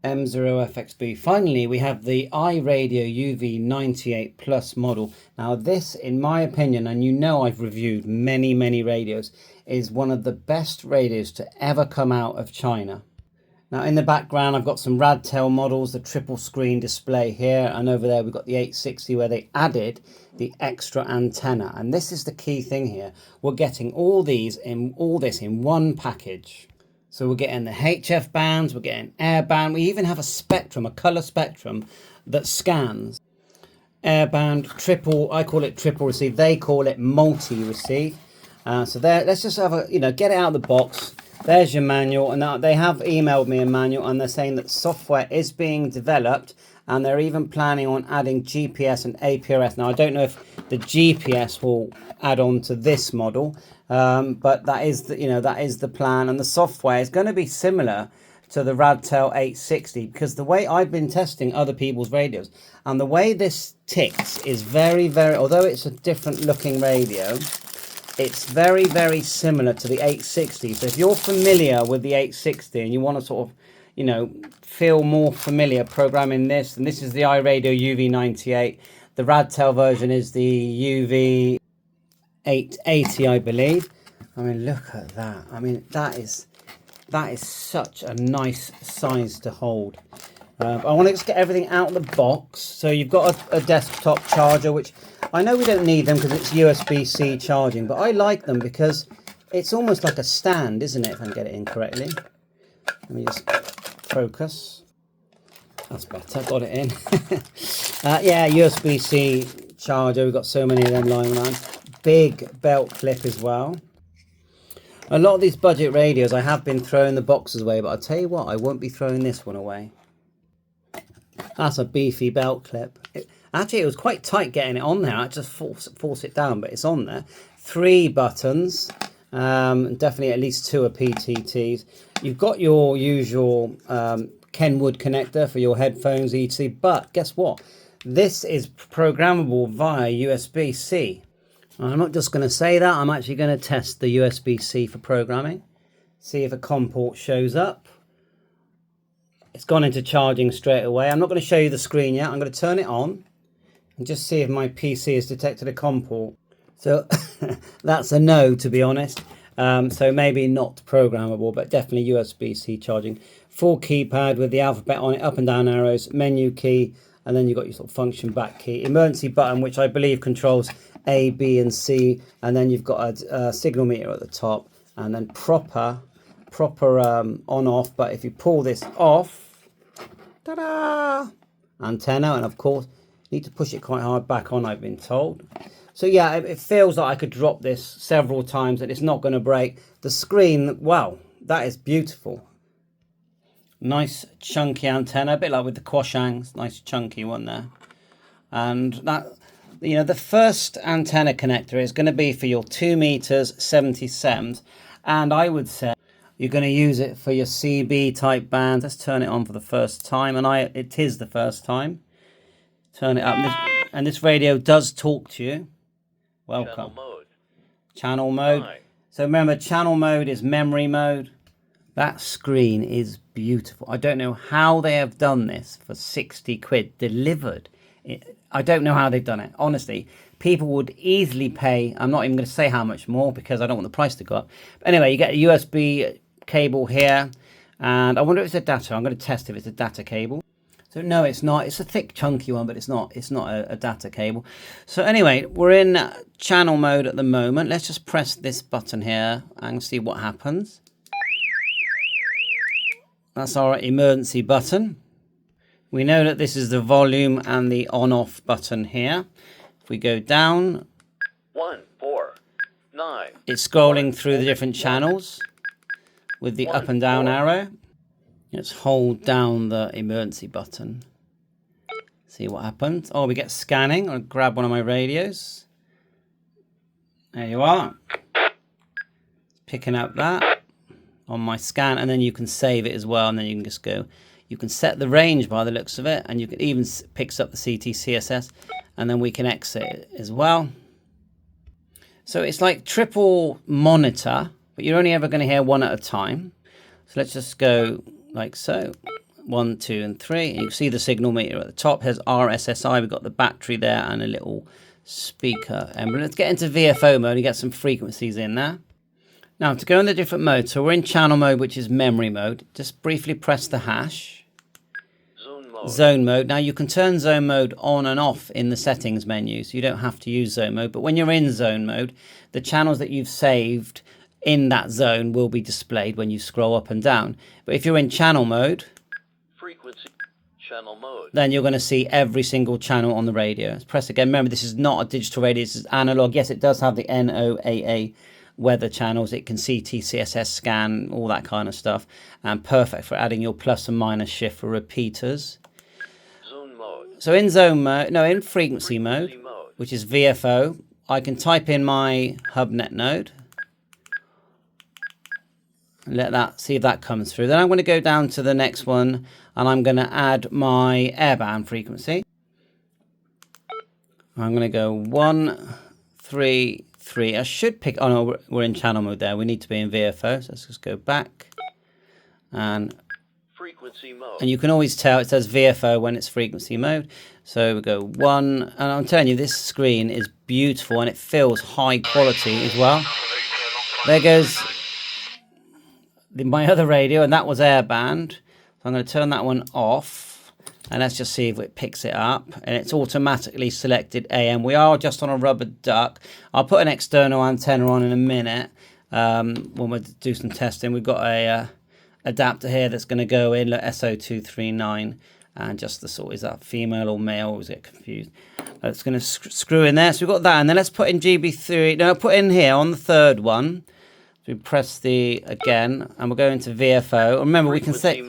M0FXB. Finally, we have the iRadio UV98 Plus model. Now this, in my opinion, and you know I've reviewed many radios, is one of the best radios to ever come out of China. Now in the background I've got some Radtel models, the triple screen display here, and over there we've got the 860 where they added the extra antenna. And this is the key thing here. We're getting all this in one package. So we're getting the HF bands, we're getting air band, we even have a spectrum, a color spectrum that scans. Airband, triple, I call it triple receive, they call it multi-receive. So there, let's just have a, get it out of the box. There's your manual, and now they have emailed me a manual, and they're saying that software is being developed, and they're even planning on adding GPS and APRS. Now I don't know if the GPS will add on to this model, but that is the plan, and the software is going to be similar to the Radtel 860, because the way I've been testing other people's radios, and the way this ticks is very, although it's a different looking radio, it's very similar to the 860. So if you're familiar with the 860 and you want to sort of, feel more familiar programming this, and this is the iRadio UV98. The Radtel version is the UV-880, I believe. I mean, look at that. I mean, that is such a nice size to hold. I want to just get everything out of the box. So you've got a desktop charger, which I know we don't need them because it's USB-C charging, but I like them because it's almost like a stand, isn't it, if I can get it in correctly. Let me just focus. That's better, got it in. Yeah, USB-C charger, we've got so many of them lying around. Big belt clip as well. A lot of these budget radios, I have been throwing the boxes away, but I'll tell you what, I won't be throwing this one away. That's a beefy belt clip. Actually, it was quite tight getting it on there. I just force it down, but it's on there. 3 buttons, definitely at least 2 are PTTs. You've got your usual Kenwood connector for your headphones, etc. But guess what? This is programmable via USB-C. I'm not just going to say that. I'm actually going to test the USB-C for programming. See if a COM port shows up. It's gone into charging straight away. I'm not going to show you the screen yet. I'm going to turn it on and just see if my PC has detected a COM port. So that's a no, to be honest. So maybe not programmable, but definitely USB-C charging. Full keypad with the alphabet on it, up and down arrows, menu key, and then you've got your sort of function back key. Emergency button, which I believe controls A, B, and C. And then you've got a signal meter at the top, and then proper on-off. But if you pull this off, ta-da! Antenna, and of course, you need to push it quite hard back on, I've been told. So yeah, it feels like I could drop this several times and it's not going to break. The screen, wow, that is beautiful. Nice chunky antenna, a bit like with the Quashangs, nice chunky one there. And that, the first antenna connector is going to be for your 2 meters 77s, and I would say you're going to use it for your CB type bands. Let's turn it on for the first time, and it is the first time. Turn it up, and this radio does talk to you. Welcome. Channel mode. Channel mode. Hi. So remember, channel mode is memory mode. That screen is beautiful. I don't know how they have done this for 60 quid delivered. I don't know how they've done it. Honestly, people would easily pay. I'm not even going to say how much more because I don't want the price to go up. But anyway, you get a USB cable here. And I wonder if it's a data. I'm going to test if it's a data cable. So no, it's not. It's a thick, chunky one, but it's not a data cable. So anyway, we're in channel mode at the moment. Let's just press this button here and see what happens. That's our emergency button. We know that this is the volume and the on-off button here. If we go down, 1, 4, 9. It's scrolling through the different channels with the up and down arrow. Let's hold down the emergency button. See what happens. Oh, we get scanning. I'll grab one of my radios. There you are. Picking up that on my scan, and then you can save it as well, and then you can just go. You can set the range by the looks of it, and you can even picks up the CT CSS, and then we can exit it as well. So it's like triple monitor, but you're only ever going to hear one at a time. So let's just go like so, 1, 2, and 3. And you can see the signal meter at the top has RSSI. We've got the battery there and a little speaker emblem. Let's get into VFO mode and get some frequencies in there. Now to go in the different modes, so we're in channel mode, which is memory mode. Just briefly press the hash. Zone mode. Now you can turn zone mode on and off in the settings menu, so you don't have to use zone mode. But when you're in zone mode, the channels that you've saved in that zone will be displayed when you scroll up and down. But if you're in channel mode, Frequency. Channel mode. then you're going to see every single channel on the radio. Let's press again. Remember, this is not a digital radio, this is analog. Yes, it does have the NOAA weather channels. It can see TCSS scan, all that kind of stuff. And perfect for adding your plus and minus shift for repeaters. Zone mode. So in zone mode, no, in frequency mode, Frequency mode. which is VFO, I can type in my Hubnet node. And let that, see if that comes through. Then I'm going to go down to the next one and I'm going to add my airband frequency. I'm going to go 1, 3, 3. I should pick, oh no, we're in channel mode there. We need to be in VFO. So let's just go back. And Frequency mode. you can always tell it says VFO when it's frequency mode. So we go 1, and I'm telling you, this screen is beautiful and it feels high quality as well. There goes my other radio, and that was airband. So I'm going to turn that one off, and let's just see if it picks it up. And it's automatically selected AM. We are just on a rubber duck. I'll put an external antenna on in a minute when we do some testing. We've got a adapter here that's going to go in, look, SO239, and just the sort, is that female or male? Always get confused. It's going to screw in there. So we've got that, and then let's put in GB3. No, put in here on the third one. So we press the again, and we'll go into VFO. Remember, we can save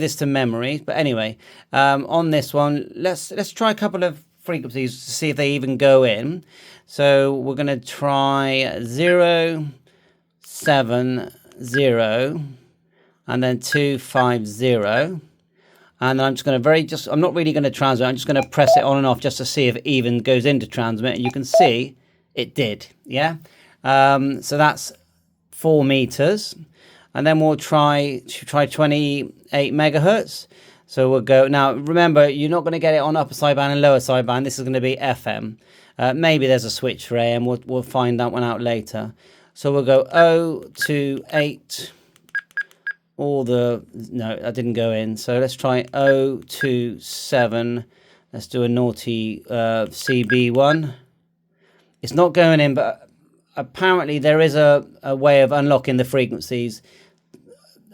this to memory. But anyway, on this one, let's try a couple of frequencies to see if they even go in. So we're going to try 0, 7, 0, and then 2, 5, 0. And then I'm just going to I'm not really going to transmit. I'm just going to press it on and off just to see if it even goes into transmit. And you can see it did. Yeah. So that's 4 meters, and then we'll try 28 megahertz. So we'll go now. Remember, you're not going to get it on upper sideband and lower sideband. This is going to be FM. Maybe there's a switch for AM. We'll find that one out later. So we'll go 0 to 8. No, that didn't go in. So let's try 0 to 7. Let's do a naughty CB one. It's not going in, but apparently there is a way of unlocking the frequencies,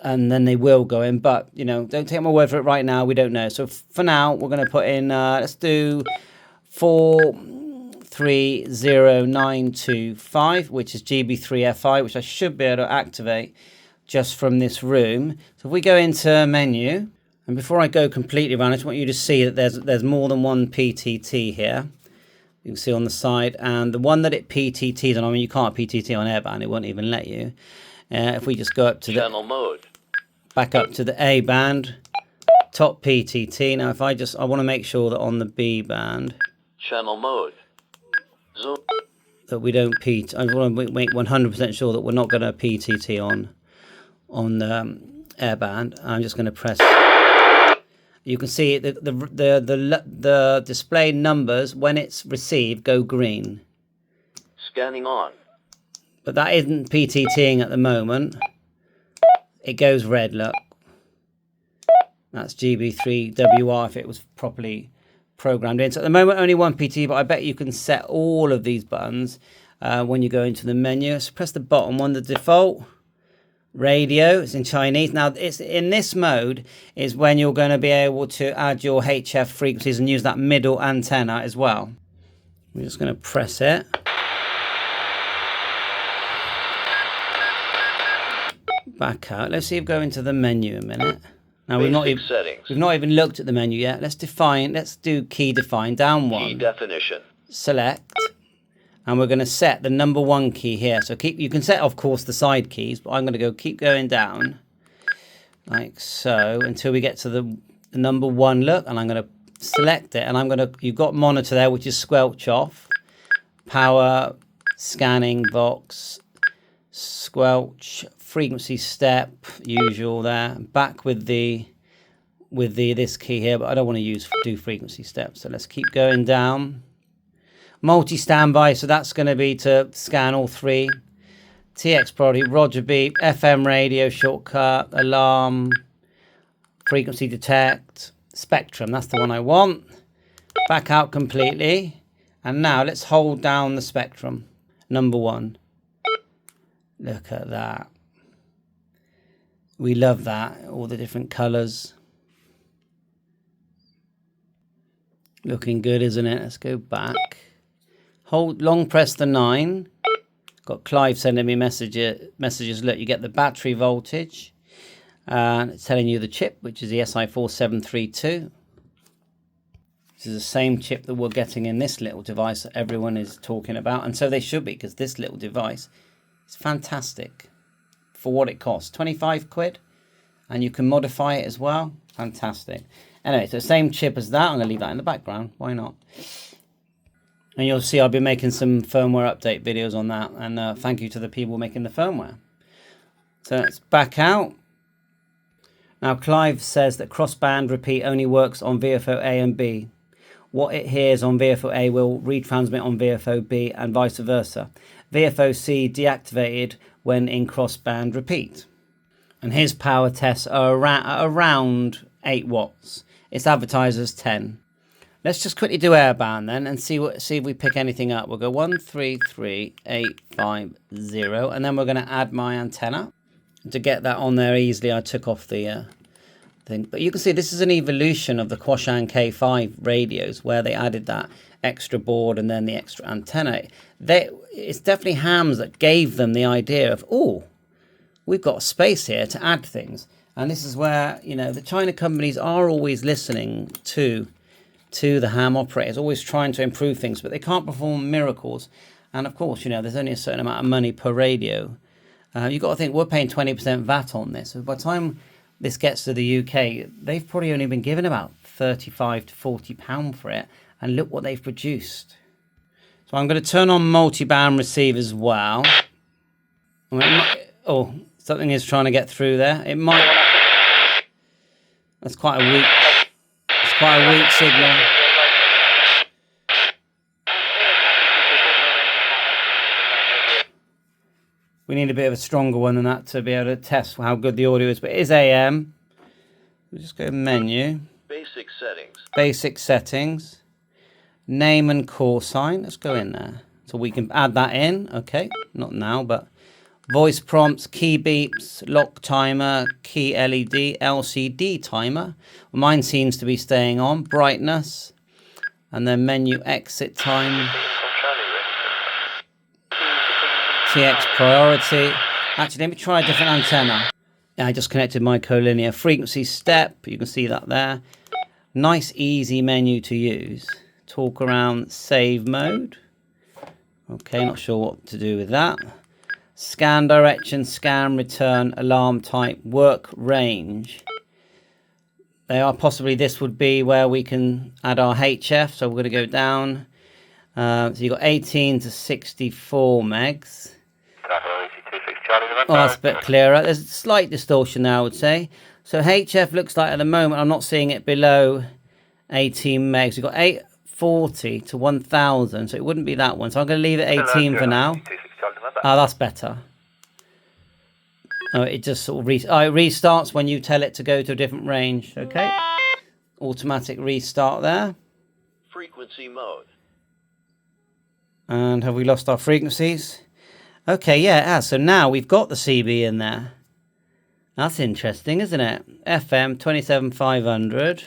and then they will go in. But, you know, don't take my word for it right now. We don't know. So for now, we're going to put in, let's do 430,925, which is GB3FI, which I should be able to activate just from this room. So if we go into menu, and before I go completely around, I just want you to see that there's more than one PTT here. You can see on the side, and the one that it PTTs on, I mean, you can't PTT on airband, it won't even let you. If we just go up to channel mode, back up to the A band, top PTT. Now, if I want to make sure that on the B band, channel mode, zoom, that we don't I want to make 100% sure that we're not going to PTT on the airband. I'm just going to press. You can see the display numbers when it's received go green. scanning on, But that isn't PTTing at the moment. It goes red, look. That's GB3WR if it was properly programmed in. So at the moment only one PT, but I bet you can set all of these buttons when you go into the menu. So press the bottom one, the default. Radio, it's in Chinese. Now, it's in this mode is when you're going to be able to add your HF frequencies and use that middle antenna as well. We're just going to press it. Back out. Let's see if we go into the menu a minute. Now we've not even looked at the menu yet. Let's do key define, down one. Key definition. Select. And we're going to set the number 1 key here. So you can set, of course, the side keys, but I'm going to keep going down like so until we get to the number 1 look, and I'm going to select it, and you've got monitor there, which is squelch off, power, scanning, Vox, squelch, frequency step, usual there, back with the with this key here, but I don't want to do frequency steps. So let's keep going down. Multi-standby, so that's going to be to scan all three. TX priority, Roger beep, FM radio, shortcut, alarm, frequency detect, spectrum, that's the one I want. Back out completely. And now let's hold down the spectrum. Number 1. Look at that. We love that, all the different colors. Looking good, isn't it? Let's go back. Hold, long press the 9. Got Clive sending me messages. Look, you get the battery voltage. And it's telling you the chip, which is the SI4732. This is the same chip that we're getting in this little device that everyone is talking about. And so they should be, because this little device is fantastic for what it costs. 25 quid. And you can modify it as well. Fantastic. Anyway, so same chip as that. I'm going to leave that in the background. Why not? And you'll see I'll be making some firmware update videos on that. And thank you to the people making the firmware. So let's back out. Now, Clive says that crossband repeat only works on VFO A and B. What it hears on VFO A will retransmit on VFO B and vice versa. VFO C deactivated when in crossband repeat. And his power tests are around 8 watts. It's advertised as 10. Let's just quickly do airband then and see if we pick anything up. We'll go 133850, and then we're going to add my antenna. To get that on there easily, I took off the thing. But you can see this is an evolution of the Quashan K5 radios, where they added that extra board and then the extra antenna. It's definitely hams that gave them the idea of, oh, we've got space here to add things. And this is where, you know, the China companies are always listening to the ham operators, always trying to improve things, but they can't perform miracles. And of course, you know, there's only a certain amount of money per radio. You've got to think, we're paying 20% VAT on this. So by the time this gets to the UK, they've probably only been given about £35 to £40 for it. And look what they've produced. So I'm going to turn on multi-band receive as well. Oh, something is trying to get through there. It might. That's quite a weak. It's quite a weak signal. We need a bit of a stronger one than that to be able to test how good the audio is. But it is AM. We'll just go menu. Basic settings. Basic settings. Name and call sign. Let's go in there. So we can add that in. Okay. Not now, but voice prompts, key beeps, lock timer, key LED, LCD timer. Mine seems to be staying on. Brightness. And then menu exit time. TX priority. Actually, let me try a different antenna. I just connected my collinear. Frequency step. You can see that there. Nice, easy menu to use. Talk around save mode. Okay, not sure what to do with that. Scan direction, scan return, alarm type, work range. They are possibly, this would be where we can add our HF. So we're going to go down. So you've got 18 to 64 megs. Oh, that's a bit clearer. There's a slight distortion there, I would say. So HF looks like at the moment, I'm not seeing it below 18 megs. We've got 840 to 1000, so it wouldn't be that one. So I'm going to leave it 18 for now. Oh, that's better. Oh, it just sort of it restarts when you tell it to go to a different range. Okay. Automatic restart there. Frequency mode. And have we lost our frequencies? Okay, yeah, it has. So now we've got the CB in there. That's interesting, isn't it? FM 27500.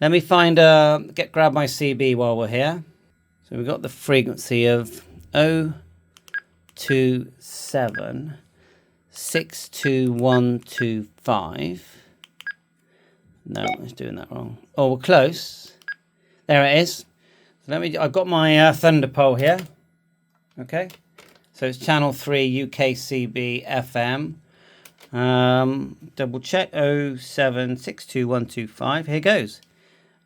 Let me grab my CB while we're here. So we've got the frequency of 027 62125. No, I was doing that wrong. Oh, we're close. There it is. So I've got my thunder pole here. Okay. So it's channel 3 UKCB FM. Double check 0762125. Here goes.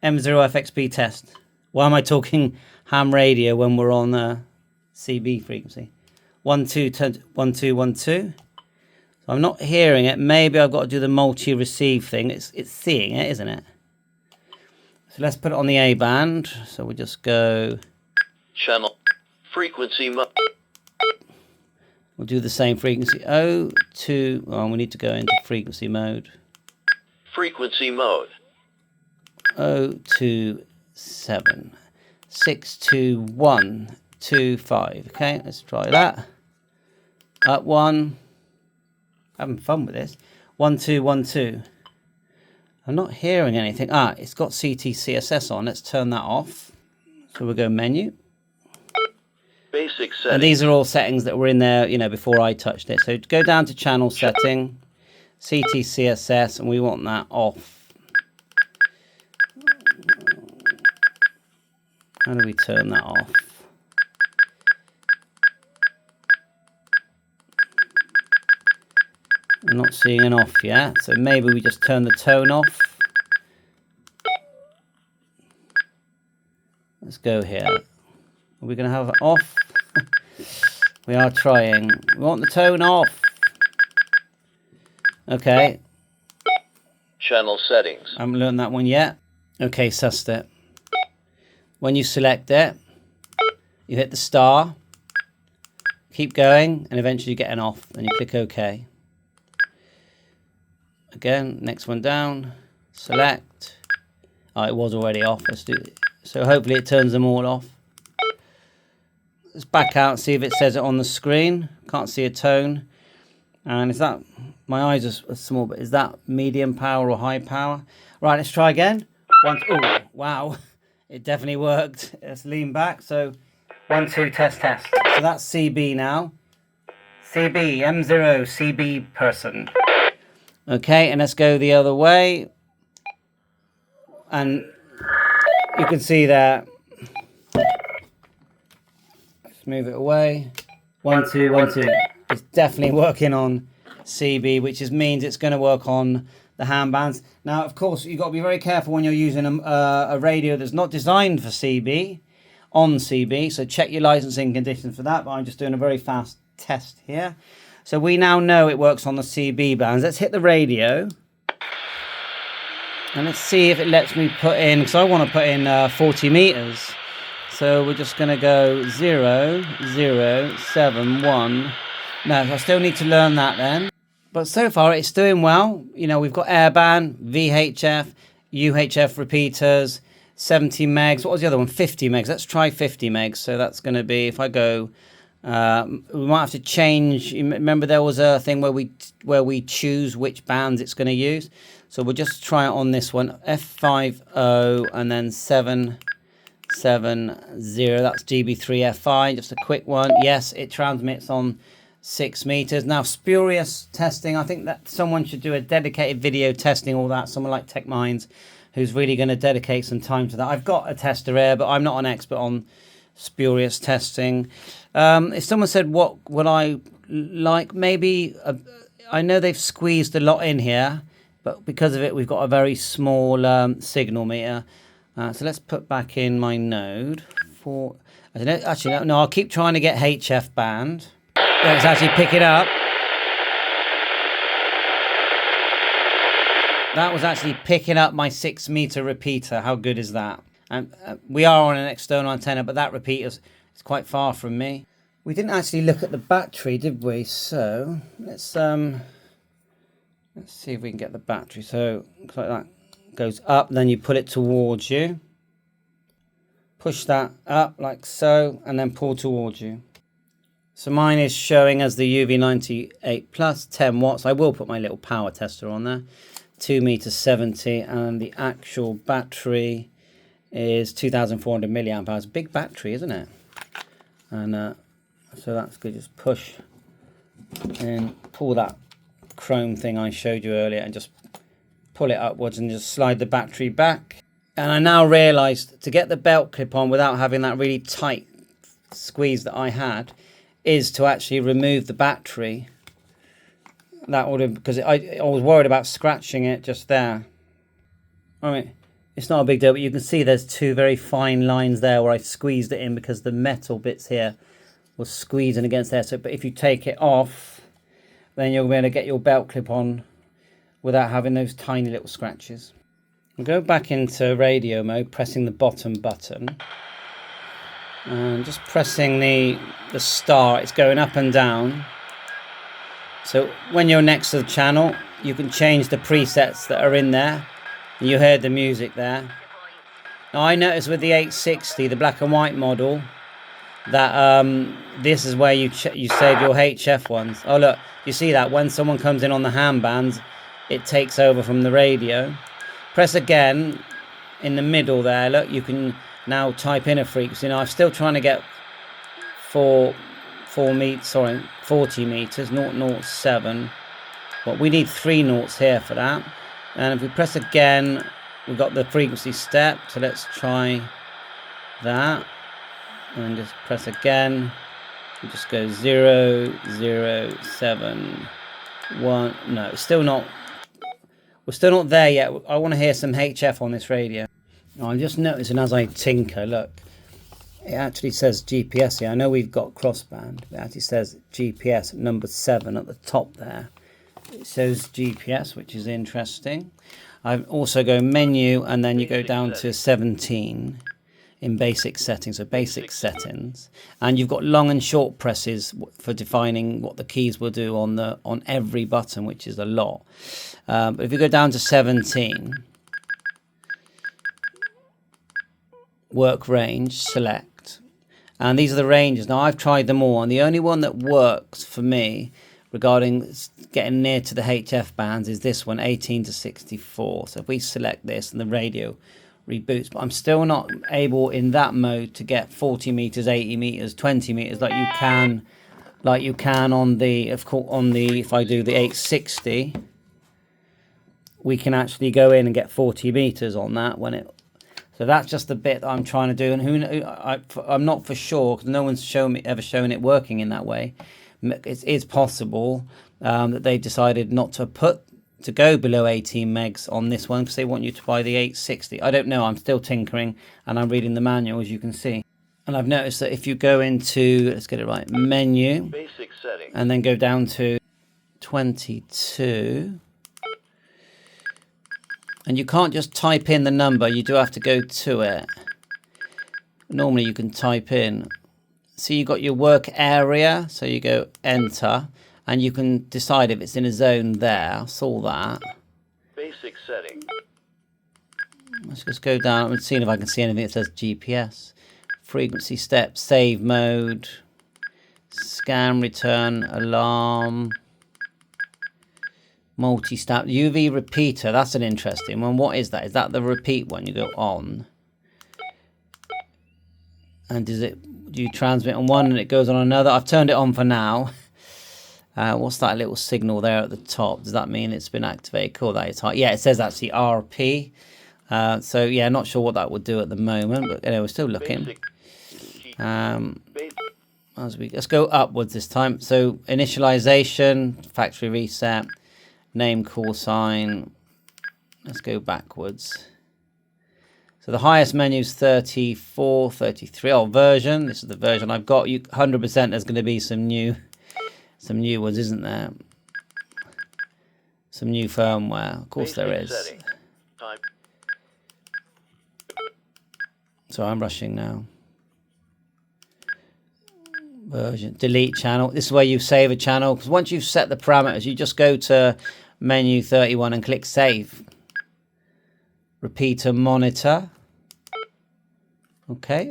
M0FXB test. Why am I talking ham radio when we're on CB frequency? 121212. So I'm not hearing it. Maybe I've got to do the multi-receive thing. It's seeing it, isn't it? So let's put it on the A band. So we'll just go... Channel. Frequency mode. We'll do the same frequency. 02... Oh, we need to go into frequency mode. Frequency mode. 027 62125. Okay, let's try that. Up 1. Having fun with this. 1212. I'm not hearing anything. Ah, it's got CTCSS on. Let's turn that off. So we'll go menu. Basic settings. And these are all settings that were in there, you know, before I touched it. So go down to channel setting, CTCSS, and we want that off. How do we turn that off? I'm not seeing an off yet, so maybe we just turn the tone off. Let's go here. Are we going to have it off? We are trying. We want the tone off. Okay. Channel settings. I haven't learned that one yet. Okay, sussed it. When you select it, you hit the star, keep going, and eventually you get an off, and you click OK. Again, next one down, select. Oh, it was already off. Let's do it. So hopefully it turns them all off. Let's back out and see if it says it on the screen. Can't see a tone. And is that, my eyes are small, but is that medium power or high power? Right, let's try again. Oh, wow. It definitely worked. Let's lean back. So 1, 2, test. So that's CB now. CB, M0, CB person. Okay, and let's go the other way. And you can see that. Let's move it away. 1, 2, 1, 2. It's definitely working on CB, which means it's going to work on the hand bands. Now, of course, you've got to be very careful when you're using a radio that's not designed for CB, on CB. So check your licensing conditions for that. But I'm just doing a very fast test here. So we now know it works on the CB bands. Let's hit the radio. And let's see if it lets me put in, because I want to put in 40 meters. So we're just going to go 0, 0, 7, 1. No, I still need to learn that then. But so far it's doing well. You know, we've got airband, VHF, UHF repeaters, 70 megs. What was the other one? 50 megs. Let's try 50 megs. So that's going to be, if I go, we might have to change. Remember there was a thing where we choose which bands it's going to use. So we'll just try it on this one. F50 and then 770. That's GB3FI. Just a quick one. Yes, it transmits on 6 meters. Now, spurious testing. I think that someone should do a dedicated video testing all that. Someone like Tech Minds, who's really going to dedicate some time to that. I've got a tester here, but I'm not an expert on spurious testing. If someone said what would I like, maybe I know they've squeezed a lot in here, but because of it, we've got a very small signal meter. So let's put back in my node for. I don't know. Actually, no. I'll keep trying to get HF band. Yeah, it's actually picking up. That was actually picking up my 6 meter repeater. How good is that? And we are on an external antenna, but that repeater is quite far from me. We didn't actually look at the battery, did we? So let's see if we can get the battery. So looks like that goes up, then you pull it towards you. Push that up like so, and then pull towards you. So mine is showing as the UV98 plus 10 watts. I will put my little power tester on there. 2 meters 70, and the actual battery is 2,400 milliamp hours. Big battery, isn't it? And so that's good. Just push and pull that chrome thing I showed you earlier, and just pull it upwards and just slide the battery back. And I now realized to get the belt clip on without having that really tight squeeze that I had is to actually remove the battery. That would have, because I was worried about scratching it just there. I mean, it's not a big deal, but you can see there's two very fine lines there where I squeezed it in because the metal bits here was squeezing against there. So, but if you take it off, then you'll be able to get your belt clip on without having those tiny little scratches. We'll go back into radio mode, pressing the bottom button. And just pressing the star, it's going up and down. So when you're next to the channel, you can change the presets that are in there. You heard the music there. Now I noticed with the 860, the black and white model, that this is where you save your HF ones. Oh look, you see that when someone comes in on the handbands, it takes over from the radio. Press again in the middle there. Look, you can now type in a frequency. Now I'm still trying to get 40 meters, 007. But we need 3 noughts here for that. And if we press again, we've got the frequency step. So let's try that. And just press again. We just go 0, 0, 7, 1. No, it's still not. We're still not there yet. I want to hear some HF on this radio. Now, I'm just noticing as I tinker, look, it actually says GPS here. I know we've got crossband, but it actually says GPS number 7 at the top there. It shows GPS, which is interesting. I also go menu, and then you go down to 17 in basic settings. So basic settings, and you've got long and short presses for defining what the keys will do on every button, which is a lot. But if you go down to 17, work range, select, and these are the ranges. Now I've tried them all, and the only one that works for me regarding getting near to the HF bands is this one, 18 to 64. So if we select this and the radio reboots, but I'm still not able in that mode to get 40 meters, 80 meters, 20 meters like you can on the, of course, if I do the 860, we can actually go in and get 40 meters on that when it. So that's just the bit that I'm trying to do, and I'm not for sure because no one's ever shown it working in that way. It is possible that they decided not to go below 18 megs on this one because they want you to buy the 860. I don't know. I'm still tinkering and I'm reading the manual, as you can see. And I've noticed that if you go into, let's get it right, menu, Basic settings. And then go down to 22. And you can't just type in the number. You do have to go to it. Normally you can type in. So you got your work area. So you go enter. And you can decide if it's in a zone there. I saw that. Basic setting. Let's just go down and see if I can see anything that says GPS. Frequency step, save mode, scan, return, alarm, multi-step, UV repeater. That's an interesting one. What is that? Is that the repeat one? You go on. And do you transmit on one and it goes on another? I've turned it on for now. What's that little signal there at the top? Does that mean it's been activated? Cool, that is high. Yeah, it says actually RP. So yeah, not sure what that would do at the moment, but anyway, we're still looking. Let's go upwards this time. So initialization, factory reset, name, call sign. Let's go backwards. So the highest menu is 34, 33. Oh, version. This is the version I've got. 100% there's going to be some new ones, isn't there? Some new firmware. Of course there is. So I'm rushing now. Version. Delete channel. This is where you save a channel. Because once you've set the parameters, you just go to menu 31 and click save. Repeater monitor. Okay.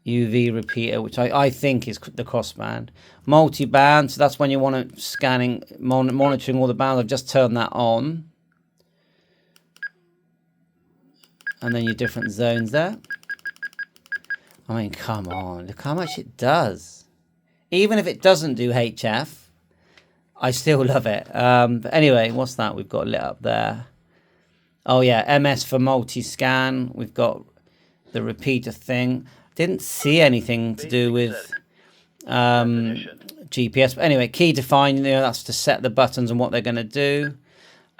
UV repeater, which I think is the crossband. Multi-band, so that's when you want to monitoring all the bands. I've just turned that on. And then your different zones there. I mean, come on, look how much it does. Even if it doesn't do HF, I still love it. But anyway, what's that we've got lit up there? Oh yeah, MS for multi-scan. We've got the repeater thing. Didn't see anything to do with GPS. But anyway, key define, that's to set the buttons and what they're going to do.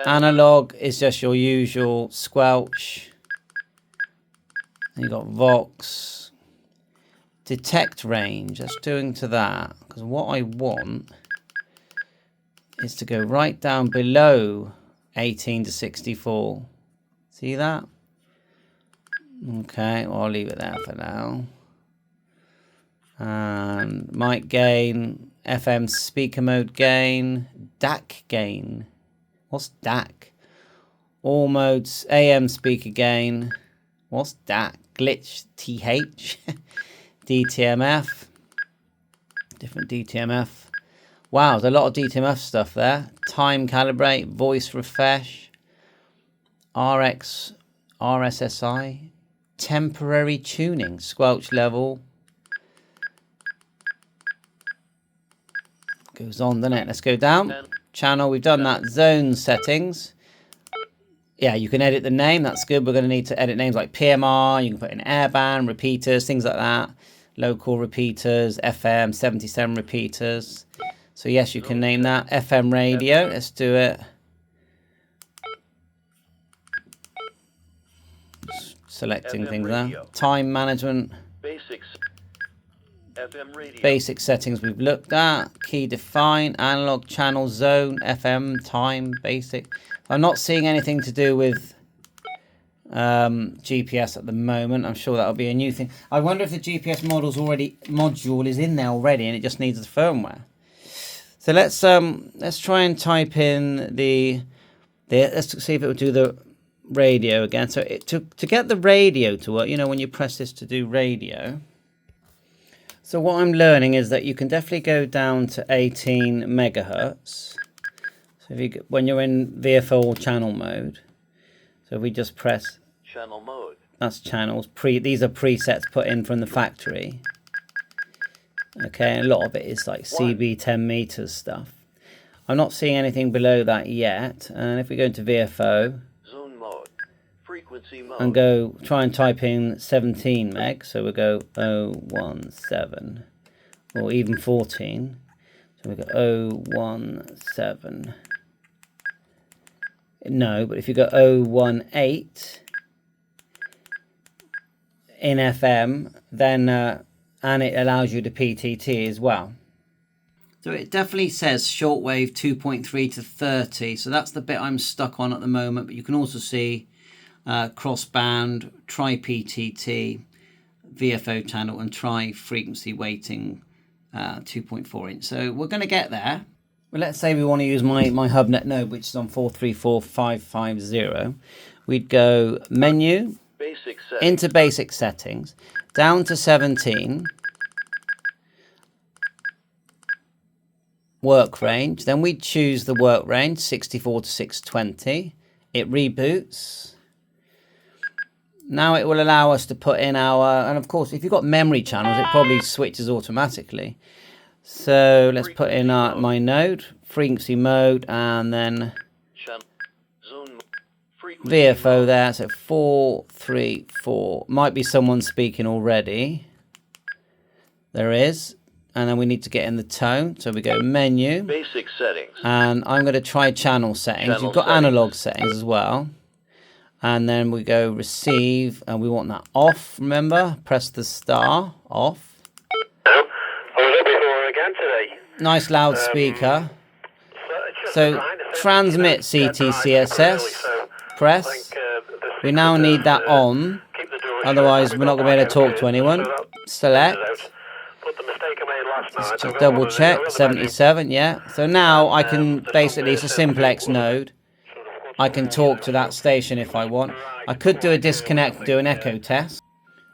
Analog is just your usual squelch. And you've got Vox. Detect range. That's doing to that. Because what I want is to go right down below 18 to 64. See that? Okay, well, I'll leave it there for now. And mic gain, FM speaker mode gain, DAC gain. What's DAC? All modes, AM speaker gain. What's DAC? Glitch TH. DTMF. Different DTMF. Wow, there's a lot of DTMF stuff there. Time calibrate, voice refresh, RX, RSSI, temporary tuning, squelch level. Goes on, doesn't it? Let's go down. Channel, we've done that. Zone settings. Yeah, you can edit the name. That's good. We're going to need to edit names like PMR. You can put in airband, repeaters, things like that. Local repeaters, FM, 77 repeaters. So yes, you can name that. FM radio. Let's do it. Selecting things there. Time management. Basics. FM radio. Basic settings we've looked at. Key define, analog channel zone, FM, time, basic. I'm not seeing anything to do with GPS at the moment. I'm sure that'll be a new thing. I wonder if the GPS module is in there already and it just needs the firmware. So let's try and type in let's see if it will do the radio again. So to get the radio to work, you know, when you press this to do radio. So what I'm learning is that you can definitely go down to 18 megahertz. So if when you're in VFO or channel mode. So if we just press channel mode. That's channels. These are presets put in from the factory. Okay, and a lot of it is like CB 10 meters stuff. I'm not seeing anything below that yet. And if we go into VFO zone mode, frequency mode, and go try and type in 17 meg, so we'll go 017 or even 14. So we go 017. No, but if you go 018 in FM, then and it allows you to PTT as well. So it definitely says shortwave 2.3 to 30. So that's the bit I'm stuck on at the moment. But you can also see crossband, tri PTT, VFO channel, and tri frequency weighting 2.4 inch. So we're going to get there. Well, let's say we want to use my Hubnet node, which is on 434550. We'd go menu, basic settings, into basic settings, down to 17, work range. Then we choose the work range, 64 to 620. It reboots. Now it will allow us to put in our, and of course, if you've got memory channels, it probably switches automatically. So let's put in my node, frequency mode, and then VFO there. So 434. Might be someone speaking already. There is. And then we need to get in the tone. So we go menu. Basic settings. And I'm going to try channel settings. You've got analog settings as well. And then we go receive. And we want that off, remember? Press the star, off. Nice loudspeaker. So transmit CTCSS. Press. We now need that on. Otherwise, we're not going to be able to talk to anyone. Select. Let's just double check. 77, yeah. So now I can basically, it's a simplex node. I can talk to that station if I want. I could do a disconnect, do an echo test.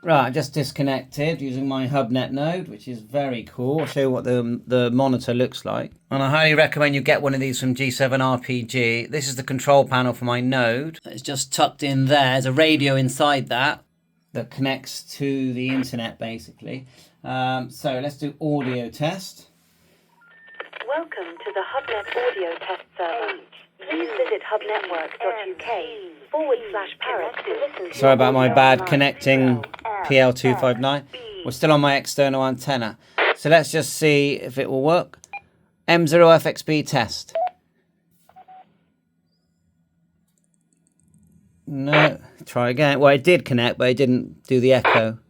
Right, I just disconnected using my Hubnet node, which is very cool. I'll show you what the monitor looks like. And I highly recommend you get one of these from G7RPG. This is the control panel for my node. It's just tucked in there. There's a radio inside that connects to the internet, basically. So let's do audio test. Welcome to the Hubnet audio test server. Please visit hubnetworks.uk/parrot to listen to. Sorry about my bad connecting PL259. We're still on my external antenna. So let's just see if it will work. M0FXB test. No, try again. Well, it did connect, but it didn't do the echo.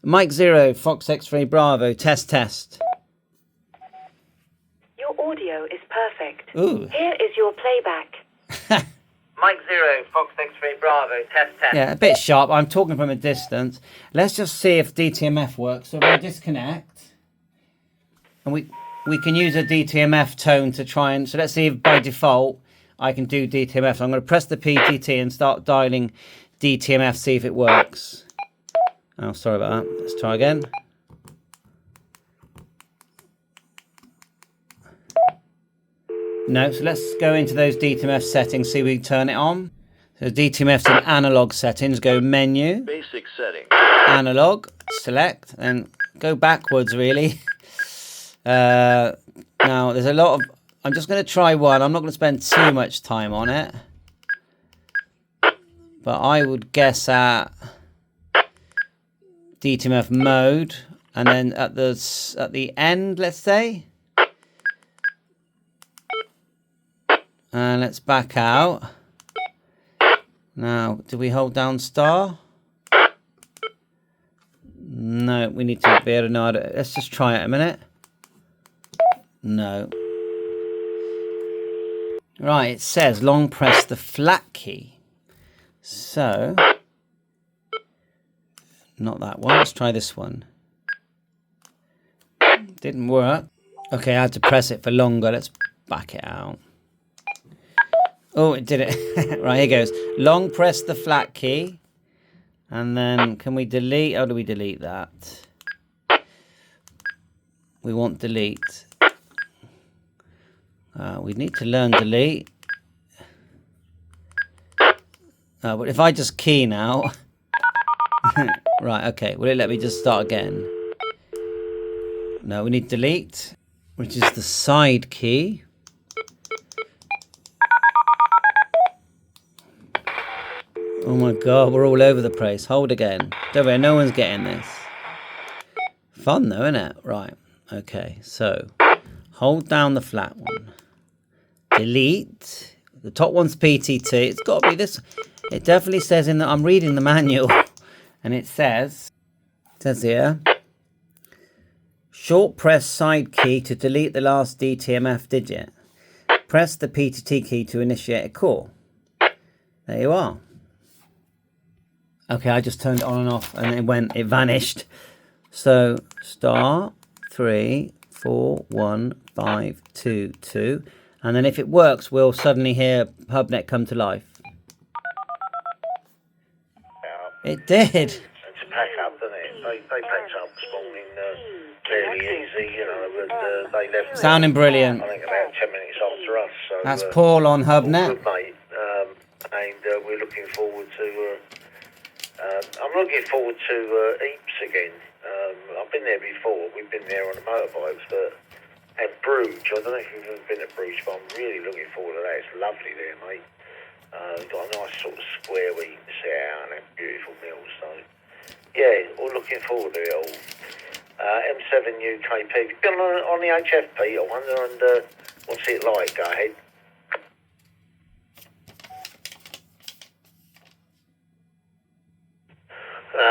Mike 0, Fox X-Ray Bravo, test. Your audio is perfect. Ooh. Here is your playback. Mike 0, Fox X3 Bravo, test. Yeah, a bit sharp. I'm talking from a distance. Let's just see if DTMF works. So we'll disconnect. And we can use a DTMF tone to try and... So let's see if by default I can do DTMF. So I'm going to press the PTT and start dialing DTMF, see if it works. Oh, sorry about that. Let's try again. No, so let's go into those DTMF settings, see if we can turn it on. So DTMF's in analog settings, go menu, Basic settings. analog, select, and go backwards really. Now there's a lot of, I'm just going to try one. I'm not going to spend too much time on it. But I would guess at DTMF mode, and then at the end, let's say. And let's back out. Now, do we hold down star? No, we need to be able to know how to... Let's just try it a minute. No. Right, it says long press the flat key. So, not that one. Let's try this one. Didn't work. Okay, I had to press it for longer. Let's back it out. Oh, it did it. Right, here goes. Long press the flat key. And then can we delete? How do we delete that? We want delete. We need to learn delete. But if I just key now. Right, okay. Will it let me just start again? No, we need delete, which is the side key. Oh my god, we're all over the place. Hold again. Don't worry, no one's getting this. Fun though, isn't it? Right. Okay, so hold down the flat one. Delete. The top one's PTT. It's got to be this. It definitely says in that I'm reading the manual. And it says here, short press side key to delete the last DTMF digit. Press the PTT key to initiate a call. There you are. Okay, I just turned it on and off and it vanished. So star 3 4 1 5 2 2, and then if it works, we'll suddenly hear Hubnet come to life. It did. It's a pack up, doesn't it? They packed up this morning fairly easy, you know, but they left. Sounding brilliant. I think about 10 minutes after us. So, that's Paul on Hubnet. Good, mate. And we're looking forward to. I'm looking forward to Eeps again. I've been there before. We've been there on the motorbikes, but at Bruges, I don't know if you've ever been at Bruges, but I'm really looking forward to that. It's lovely there, mate. We've got a nice sort of square where you can sit out and have beautiful meals. So, yeah, we're looking forward to it all. M7 UKP. Have you been on the HFP, I wonder, and what's it like? Go ahead.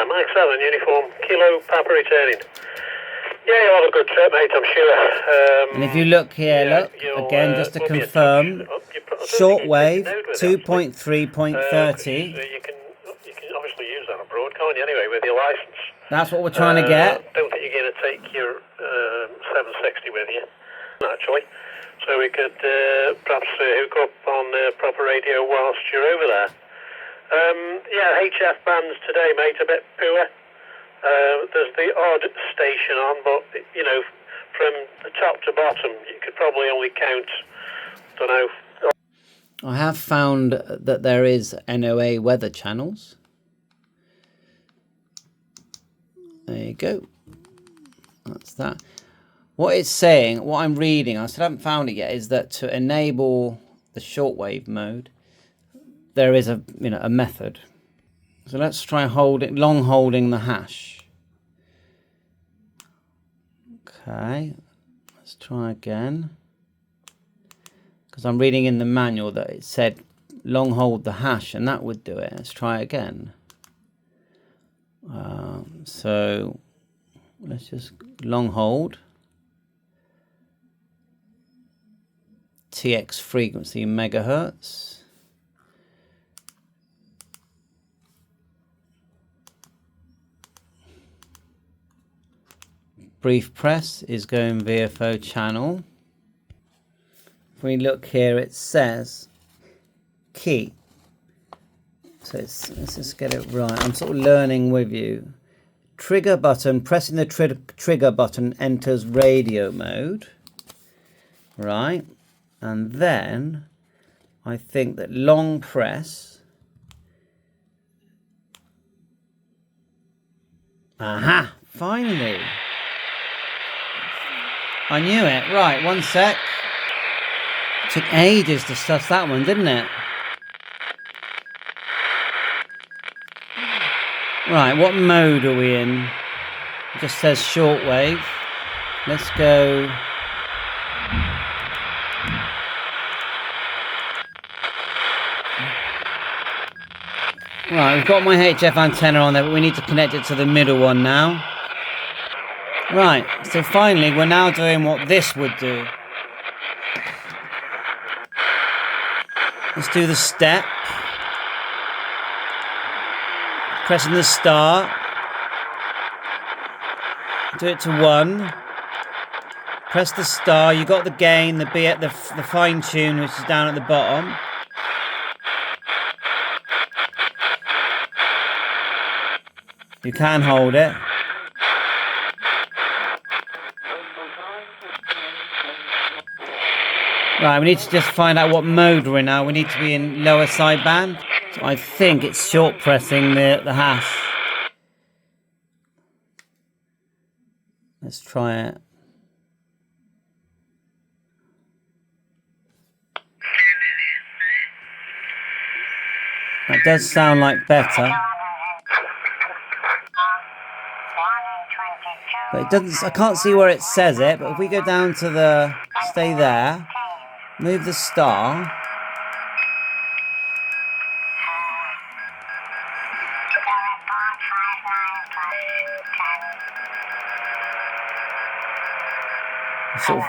Mike 7, uniform, Kilo, Papa returning. Yeah, you'll have a good trip, mate, I'm sure. And if you look here, look, again, just to confirm, Shortwave 2.3.30. You can obviously use that abroad, can't you, anyway, with your licence. That's what we're trying to get. Don't think you're going to take your 760 with you, actually. So we could perhaps hook up on proper radio whilst you're over there. Yeah, HF bands today, mate, a bit poor. There's the odd station on, but, you know, from the top to bottom, you could probably only count, don't know. I have found that there is NOA weather channels. There you go. That's that. What it's saying, what I'm reading, I still haven't found it yet, is that to enable the shortwave mode, there is a method. So let's try long holding the hash. Okay, let's try again. Because I'm reading in the manual that it said long hold the hash, and that would do it. Let's try again. So let's just long hold. TX frequency megahertz. Brief press is going VFO channel. If we look here, it says key. So let's just get it right. I'm sort of learning with you. Trigger button, pressing the trigger button enters radio mode. Right. And then I think that long press. Aha! Finally! I knew it. Right, one sec. Took ages to suss that one, didn't it? Right, what mode are we in? It just says shortwave. Let's go. Right, we've got my HF antenna on there, but we need to connect it to the middle one now. Right, so finally we're now doing what this would do. Let's do the step. Pressing the start. Do it to 1. Press the star. You got the gain, the fine tune, which is down at the bottom. You can hold it. Right, we need to just find out what mode we're in now. We need to be in lower sideband. So I think it's short pressing the hash. Let's try it. That does sound like better. But it doesn't, I can't see where it says it, but if we go down to the, stay there, move the star. Sort of.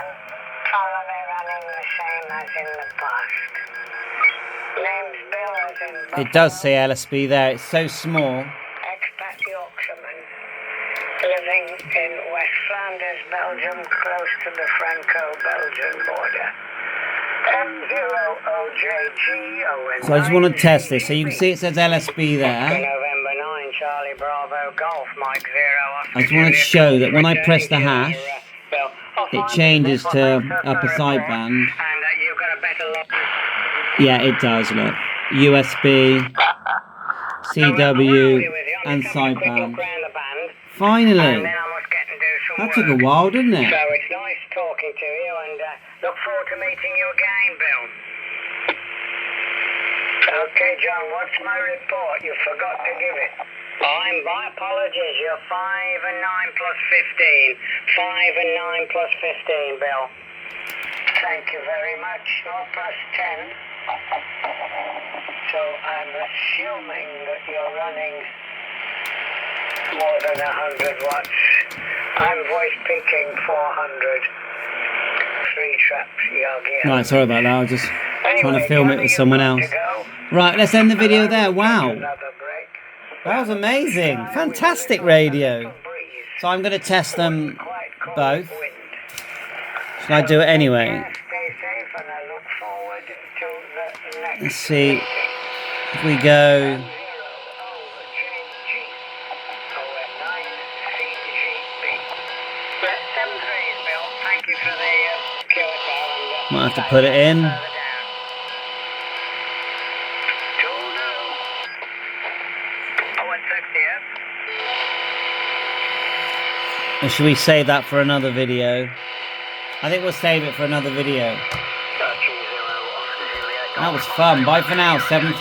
It does say LSB there, it's so small. Expat Yorkshireman, living in West Flanders, Belgium, close to the Franco-Belgian border. M0OJG. So I just want to test this. So you can see it says LSB there. November 9, Charlie Bravo Golf, Mike 0. I just want to show that when I press the hash, it changes to upper sideband. Yeah, it does, look. USB, CW, and sideband. Finally! That took a while, didn't it? So it's nice talking to you, and look forward to meeting you again, Bill. Okay, John, what's my report? You forgot to give it. My apologies. You're 5 and 9 plus 15. 5 and 9 plus 15, Bill. Thank you very much. 4 plus 10. So I'm assuming that you're running more than 100 watts. I'm voice peaking 400. 3 traps, Yagi. Right, sorry about that. I was just trying to film it with someone else. Right, let's end the video there. Wow. That was amazing. Fantastic radio. So I'm going to test them both. Should I do it anyway? Let's see if we go. Might have to put it in. Or should we save that for another video? I think we'll save it for another video. That was fun. Bye for now, 7-3.